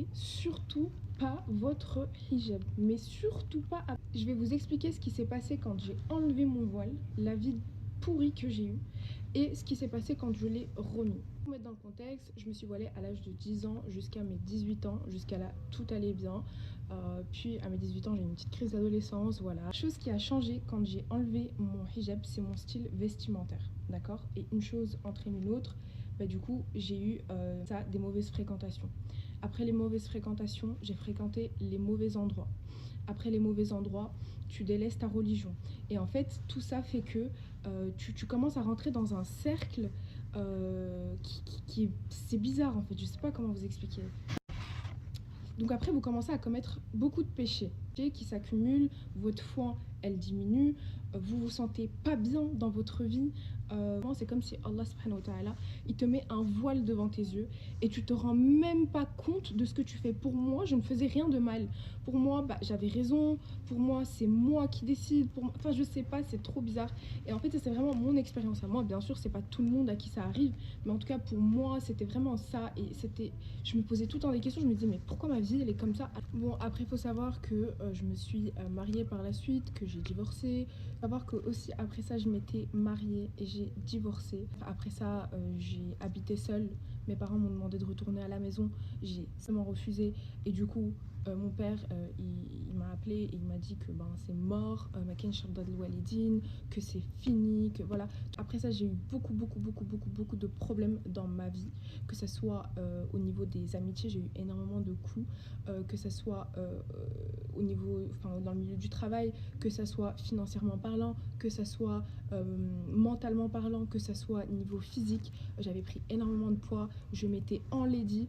n'enlevez surtout pas votre hijab, mais surtout pas. Je vais vous expliquer ce qui s'est passé quand j'ai enlevé mon voile, la vie pourrie que j'ai eue, et ce qui s'est passé quand je l'ai remis. Pour mettre dans le contexte, je me suis voilée à l'âge de 10 ans jusqu'à mes 18 ans, jusqu'à là tout allait bien. Puis à mes 18 ans j'ai eu une petite crise d'adolescence, voilà. Chose qui a changé quand j'ai enlevé mon hijab, c'est mon style vestimentaire, d'accord. Et une chose entraîne une autre, du coup j'ai eu des mauvaises fréquentations. Après les mauvaises fréquentations, j'ai fréquenté les mauvais endroits. Après les mauvais endroits, tu délaisses ta religion. Et en fait, tout ça fait que tu commences à rentrer dans un cercle c'est bizarre en fait, je sais pas comment vous expliquer. Donc après, vous commencez à commettre beaucoup de péchés qui s'accumulent, votre foi, elle diminue, vous vous sentez pas bien dans votre vie. C'est comme si Allah subhanahu wa ta'ala, il te met un voile devant tes yeux et tu te rends même pas compte de ce que tu fais. Pour moi, je ne faisais rien de mal. Pour moi, j'avais raison. Pour moi, c'est moi qui décide. Enfin, je sais pas, c'est trop bizarre. Et en fait, c'est vraiment mon expérience à moi. Bien sûr, c'est pas tout le monde à qui ça arrive, mais en tout cas, pour moi, c'était vraiment ça. Et je me posais tout le temps des questions. Je me disais, mais pourquoi ma vie, elle est comme ça? Bon, après, il faut savoir que je me suis mariée par la suite, que j'ai divorcé. Savoir que aussi après ça, je m'étais mariée et j'ai divorcé. Après ça, j'ai habité seule. Mes parents m'ont demandé de retourner à la maison. J'ai seulement refusé. Et du coup, mon père, il m'a appelé et il m'a dit que c'est mort, que c'est fini, que voilà. Après ça, j'ai eu beaucoup de problèmes dans ma vie, que ce soit au niveau des amitiés, j'ai eu énormément de coups, que ce soit au niveau, dans le milieu du travail, que ce soit financièrement parlant, que ce soit mentalement parlant, que ce soit niveau physique. J'avais pris énormément de poids, je m'étais enlaidie,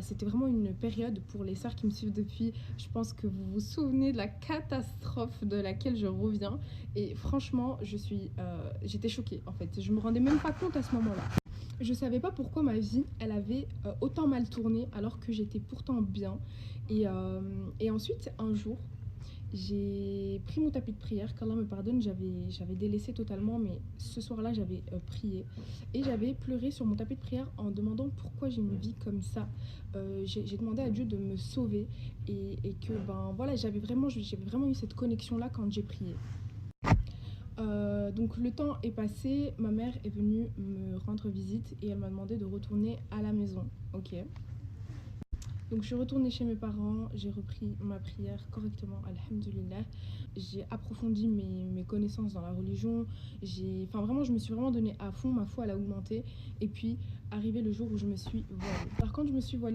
c'était vraiment une période pour les sœurs qui me suivent depuis. Je pense que vous vous souvenez de la catastrophe de laquelle je reviens. Et franchement, j'étais choquée en fait. Je me rendais même pas compte à ce moment-là. Je savais pas pourquoi ma vie, elle avait autant mal tourné alors que j'étais pourtant bien. Et ensuite, un jour, j'ai pris mon tapis de prière, qu'Allah me pardonne, j'avais délaissé totalement, mais ce soir-là, j'avais prié. Et j'avais pleuré sur mon tapis de prière en demandant pourquoi j'ai une vie comme ça. J'ai demandé à Dieu de me sauver et que, j'avais vraiment eu cette connexion-là quand j'ai prié. Donc le temps est passé, ma mère est venue me rendre visite et elle m'a demandé de retourner à la maison. Ok. Donc je suis retournée chez mes parents, j'ai repris ma prière correctement, alhamdulillah. J'ai approfondi mes connaissances dans la religion. Vraiment, je me suis vraiment donnée à fond, ma foi elle a augmenté. Et puis, arrivé le jour où je me suis voilée. Par contre, je me suis voilée